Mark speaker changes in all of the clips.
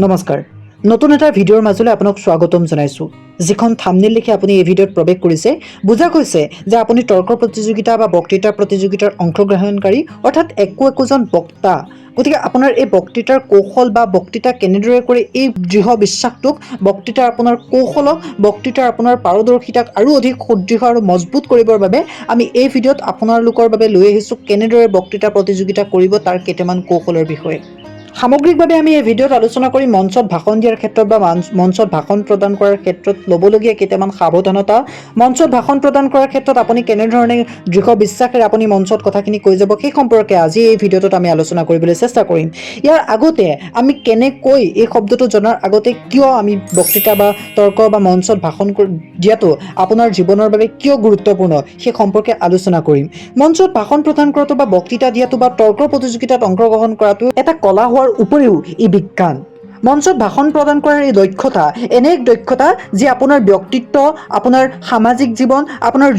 Speaker 1: নমস্কাৰ নতুন এটা ভিডিঅ'ৰ মাজলৈ আপোনাক স্বাগতম জনাইছোঁ যিখন থাম্বনেইল লিখি আপুনি এই ভিডিঅ'ত প্ৰৱেশ কৰিছে বুজা গৈছে যে আপুনি তৰ্ক প্ৰতিযোগিতা বা বক্তৃতা প্ৰতিযোগিতাৰ অংশগ্ৰহণকাৰী অৰ্থাৎ একোজন বক্তা গতিকে আপোনাৰ এই বক্তৃতাৰ কৌশল বা বক্তৃতা কেনেদৰে কৰি এই দৃঢ় বিশ্বাসটোক বক্তৃতাৰ আপোনাৰ কৌশলক বক্তৃতাৰ আপোনাৰ পাৰদৰ্শিতাক আৰু অধিক সুদৃঢ় আৰু মজবুত কৰিবৰ বাবে আমি এই ভিডিঅ'ত আপোনালোকৰ বাবে লৈ আহিছোঁ কেনেদৰে বক্তৃতা প্ৰতিযোগিতা কৰিব তাৰ কেইটামান কৌশলৰ বিষয়ে সামগ্ৰিকভাৱে আমি এই ভিডিঅ'ত আলোচনা কৰি মঞ্চত ভাষণ দিয়াৰ ক্ষেত্ৰত বা মঞ্চত ভাষণ প্ৰদান কৰাৰ ক্ষেত্ৰত ল'বলগীয়া কেইটামান সাৱধানতা মঞ্চত ভাষণ প্ৰদান কৰাৰ ক্ষেত্ৰত আপুনি কেনেধৰণে দৃঢ় বিশ্বাসেৰে আপুনি মঞ্চত কথাখিনি কৈ যাব সেই সম্পৰ্কে আজি এই ভিডিঅ'টোত আমি আলোচনা কৰিবলৈ চেষ্টা কৰিম ইয়াৰ আগতে আমি কেনেকৈ এই শব্দটো জনাৰ আগতে কিয় আমি বক্তৃতা বা তৰ্ক বা মঞ্চত ভাষণ দিয়াটো আপোনাৰ জীৱনৰ বাবে কিয় গুৰুত্বপূৰ্ণ সেই সম্পৰ্কে আলোচনা কৰিম মঞ্চত ভাষণ প্ৰদান কৰাটো বা বক্তৃতা দিয়াটো বা তৰ্ক প্ৰতিযোগিতাত অংশগ্ৰহণ কৰাটো এটা কলা হোৱাৰ উপৰিও ই বিজ্ঞান মঞ্চত ভাষণ প্ৰদান কৰাৰ এই দক্ষতা এনে এক দক্ষতা যি আপোনাৰ ব্যক্তিত্ব আপোনাৰ সামাজিক জীৱন আপোনাৰ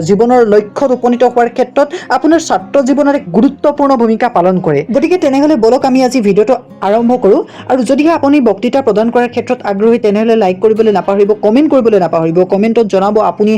Speaker 1: জীৱনৰ লক্ষ্যত উপনীত হোৱাৰ ক্ষেত্ৰত আপোনাৰ ছাত্ৰ জীৱনৰ এক গুৰুত্বপূৰ্ণ ভূমিকা পালন কৰে গতিকে তেনেহ'লে বলক আমি আজি ভিডিঅ'টো আৰম্ভ কৰোঁ আৰু যদিহে আপুনি বক্তৃতা প্ৰদান কৰাৰ ক্ষেত্ৰত আগ্ৰহী তেনেহ'লে লাইক কৰিবলৈ নাপাহৰিব কমেণ্ট কৰিবলৈ নাপাহৰিব কমেণ্টত জনাব আপুনি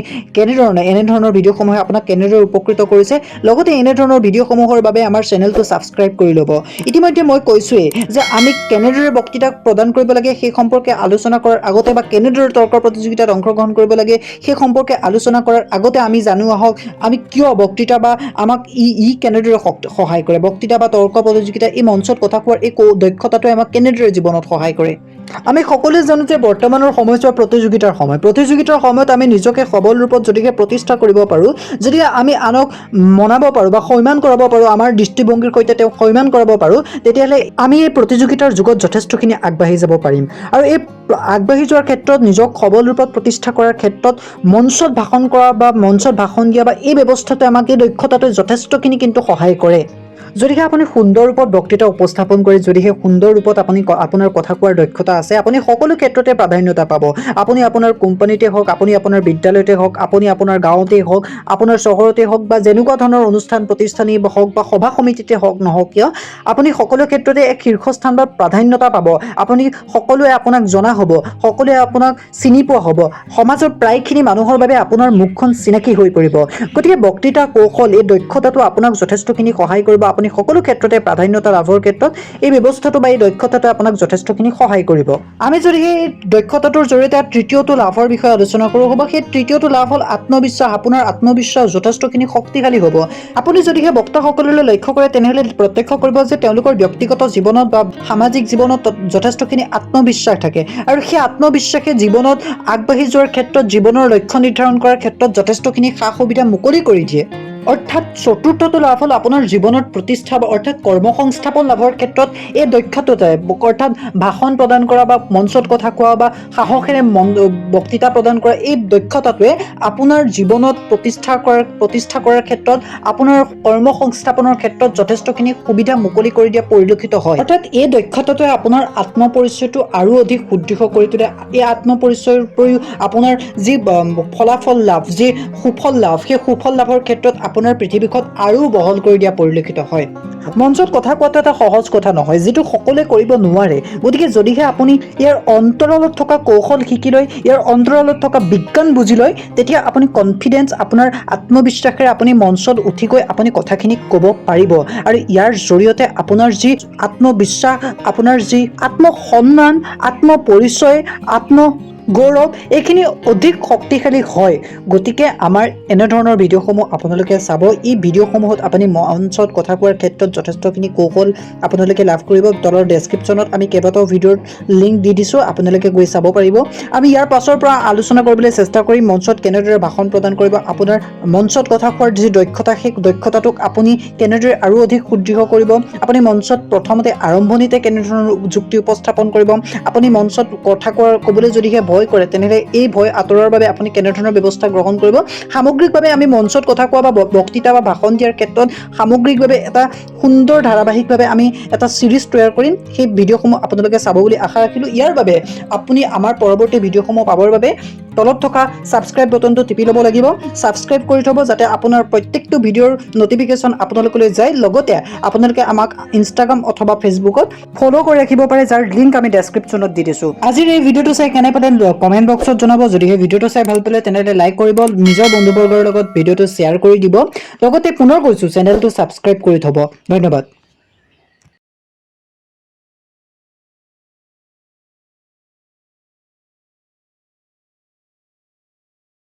Speaker 1: এনেধৰণৰ ভিডিঅ'সমূহে আপোনাক কেনেদৰে উপকৃত কৰিছে লগতে এনেধৰণৰ ভিডিঅ'সমূহৰ বাবে আমাৰ চেনেলটো ছাবস্ক্ৰাইব কৰি ল'ব ইতিমধ্যে মই কৈছোৱেই যে আমি কেনেদৰে বক্তৃতা প্ৰদান কৰিব লাগে সেই সম্পৰ্কে আলোচনা কৰাৰ আগতে বা কেনেদৰে তৰ্ক প্ৰতিযোগিতাত অংশগ্ৰহণ কৰিব লাগে সেই সম্পৰ্কে আলোচনা কৰাৰ আগতে আমি জানো আহক আমি কিয় বক্তৃতা বা আমাক ই কেনেদৰে সহায় কৰে বক্তৃতা বা তৰ্ক প্ৰতিযোগিতা এই মঞ্চত কথা কোৱাৰ এই দক্ষতাটোৱে আমাক কেনেদৰে জীৱনত সহায় কৰে আমি সকলোৱে জানো যে বৰ্তমানৰ সময়ছোৱা প্ৰতিযোগিতাৰ সময়ত আমি নিজকে সবল ৰূপত যদিহে প্ৰতিষ্ঠা কৰিব পাৰোঁ যদিহে আমি আনক মনাব পাৰোঁ বা সন্মান কৰাব পাৰোঁ আমাৰ দৃষ্টিভংগীৰ সৈতে তেওঁক সন্মান কৰাব পাৰোঁ তেতিয়াহ'লে আমি এই প্ৰতিযোগিতাৰ যুগত যথেষ্টখিনি আগবাঢ়ি যাব পাৰিম আৰু এই আগবাঢ়ি যোৱাৰ ক্ষেত্ৰত নিজক সবল ৰূপত প্ৰতিষ্ঠা কৰাৰ ক্ষেত্ৰত মঞ্চত ভাষণ কৰা বা মঞ্চত ভাষণ দিয়া বা এই ব্যৱস্থাটোৱে আমাক এই দক্ষতাটোৱে যথেষ্টখিনি কিন্তু সহায় কৰে যদিহে আপুনি সুন্দৰ ৰূপত বক্তৃতা উপস্থাপন কৰি যদিহে সুন্দৰ ৰূপত আপুনি আপোনাৰ কথা কোৱাৰ দক্ষতা আছে আপুনি সকলো ক্ষেত্ৰতে প্ৰাধান্যতা পাব আপুনি আপোনাৰ কোম্পানীতে হওক আপুনি আপোনাৰ বিদ্যালয়তে হওক আপুনি আপোনাৰ গাঁৱতে হওক আপোনাৰ চহৰতে হওক বা যেনেকুৱা ধৰণৰ অনুষ্ঠান প্ৰতিষ্ঠানেই হওক বা সভা সমিতিতে হওক নহওক কিয় আপুনি সকলো ক্ষেত্ৰতে এক শীৰ্ষস্থান বা প্ৰাধান্যতা পাব আপুনি সকলোৱে আপোনাক জনা হ'ব সকলোৱে আপোনাক চিনি পোৱা হ'ব সমাজৰ প্ৰায়খিনি মানুহৰ বাবে আপোনাৰ মুখখন চিনাকি হৈ পৰিব গতিকে বক্তৃতা কৌশল এই দক্ষতাটো আপোনাক যথেষ্টখিনি সহায় কৰিব আপুনি সকলো ক্ষেত্ৰতে প্ৰাধান্যতা লাভৰ ক্ষেত্ৰত এই ব্যৱস্থাটো বা এই দক্ষতাটো আপোনাক যথেষ্টখিনি সহায় কৰিব আমি যদি এই দক্ষতাটোৰ জৰিয়তে তৃতীয়টো লাভৰ বিষয়ে আলোচনা কৰোঁ হ'ব সেই তৃতীয়টো লাভ হ'ল আত্মবিশ্বাস আপোনাৰ আত্মবিশ্বাস যথেষ্টখিনি শক্তিশালী হ'ব আপুনি যদিহে বক্তাসকললৈ লক্ষ্য কৰে তেনেহ'লে প্ৰত্যক্ষ কৰিব যে তেওঁলোকৰ ব্যক্তিগত জীৱনত বা সামাজিক জীৱনত যথেষ্টখিনি আত্মবিশ্বাস থাকে আৰু সেই আত্মবিশ্বাসে জীৱনত আগবাঢ়ি যোৱাৰ ক্ষেত্ৰত জীৱনৰ লক্ষ্য নিৰ্ধাৰণ কৰাৰ ক্ষেত্ৰত যথেষ্টখিনি সা সুবিধা মুকলি কৰি দিয়ে অৰ্থাৎ চতুৰ্থটো লাভ হ'ল আপোনাৰ জীৱনত প্ৰতিষ্ঠা অৰ্থাৎ কৰ্মসংস্থাপন লাভৰ ক্ষেত্ৰত এই দক্ষতাটোৱে অৰ্থাৎ ভাষণ প্ৰদান কৰা বা মঞ্চত কথা কোৱা বা সাহসেৰে বক্তৃতা প্ৰদান কৰা এই দক্ষতাটোৱে আপোনাৰ জীৱনত প্ৰতিষ্ঠা কৰাৰ ক্ষেত্ৰত আপোনাৰ কৰ্মসংস্থাপনৰ ক্ষেত্ৰত যথেষ্টখিনি সুবিধা মুকলি কৰি দিয়া পৰিলক্ষিত হয় অৰ্থাৎ এই দক্ষতাটোৱে আপোনাৰ আত্মপৰিচয়টো আৰু অধিক সুদৃঢ় কৰি তোলে এই আত্মপৰিচয়ৰ উপৰিও আপোনাৰ যি ফলাফল লাভ যি সুফল লাভ সেই সুফল লাভৰ ক্ষেত্ৰত আপোনাৰ পৃথিৱীখন আৰু বহল কৰি দিয়া পৰিলক্ষিত হয় মঞ্চত কথা কোৱাটো এটা সহজ কথা নহয় যিটো সকলোৱে কৰিব নোৱাৰে গতিকে যদিহে আপুনি ইয়াৰ অন্তৰালত থকা কৌশল শিকি লয় ইয়াৰ অন্তৰালত থকা বিজ্ঞান বুজি লয় তেতিয়া আপুনি কনফিডেন্স আপোনাৰ আত্মবিশ্বাসেৰে আপুনি মঞ্চত উঠি গৈ আপুনি কথাখিনি ক'ব পাৰিব আৰু ইয়াৰ জৰিয়তে আপোনাৰ যি আত্মবিশ্বাস আপোনাৰ যি আত্মসন্মান আত্মপৰিচয় গৌৰৱ এইখিনি অধিক শক্তিশালী হয় গতিকে আমাৰ এনেধৰণৰ ভিডিঅ'সমূহ আপোনালোকে চাব এই ভিডিঅ'সমূহত আপুনি মঞ্চত কথা কোৱাৰ ক্ষেত্ৰত যথেষ্টখিনি কৌশল আপোনালোকে লাভ কৰিব তলৰ ডেছক্ৰিপশ্যনত আমি কেইবাটাও ভিডিঅ'ৰ লিংক দি দিছোঁ আপোনালোকে গৈ চাব পাৰিব আমি ইয়াৰ পাছৰ পৰা আলোচনা কৰিবলৈ চেষ্টা কৰিম মঞ্চত কেনেদৰে ভাষণ প্ৰদান কৰিব আপোনাৰ মঞ্চত কথা কোৱাৰ যি দক্ষতা সেই দক্ষতাটোক আপুনি কেনেদৰে আৰু অধিক সুদৃঢ় কৰিব আপুনি মঞ্চত প্ৰথমতে আৰম্ভণিতে কেনেধৰণৰ যুক্তি উপস্থাপন কৰিব আপুনি মঞ্চত কথা ক'বলৈ যদিহে ভয় ভয় কৰে তেনেহ'লে এই ভয় আঁতৰোৱাৰ বাবে আপুনি কেনেধৰণৰ ব্যৱস্থা গ্ৰহণ কৰিব সামগ্ৰিকভাৱে আমি মঞ্চত কথা কোৱা বা বক্তৃতা বা ভাষণ দিয়াৰ ক্ষেত্ৰত সামগ্ৰিকভাৱে এটা সুন্দৰ ধাৰাবাহিকভাৱে আমি এটা চিৰিজ তৈয়াৰ কৰিম সেই ভিডিঅ'সমূহ আপোনালোকে চাব বুলি আশা ৰাখিলোঁ ইয়াৰ বাবে আপুনি আমাৰ পৰৱৰ্তী ভিডিঅ'সমূহ পাবৰ বাবে তলত থকা ছাবস্ক্ৰাইব বাটনটো টিপি ল'ব লাগিব ছাবস্ক্ৰাইব কৰি থ'ব যাতে আপোনাৰ প্ৰত্যেকটো ভিডিঅ'ৰ নটিফিকেশ্যন আপোনালোকলৈ যায় লগতে আপোনালোকে আমাক ইনষ্টাগ্ৰাম অথবা ফেচবুকত ফ'ল' কৰি ৰাখিব পাৰে যাৰ লিংক আমি ডেছক্ৰিপশ্যনত দি দিছোঁ আজিৰ এই ভিডিঅ'টো চাই কেনে পালে কমেণ্ট বক্সত জনাব যদিহে ভিডিঅ'টো চাই ভাল পালে তেনেহ'লে লাইক কৰিব নিজৰ বন্ধুবৰ্গৰ লগত ভিডিঅ'টো শ্বেয়াৰ কৰি দিব লগতে পুনৰ কৈছোঁ চেনেলটো ছাবস্ক্ৰাইব কৰি থ'ব ধন্যবাদ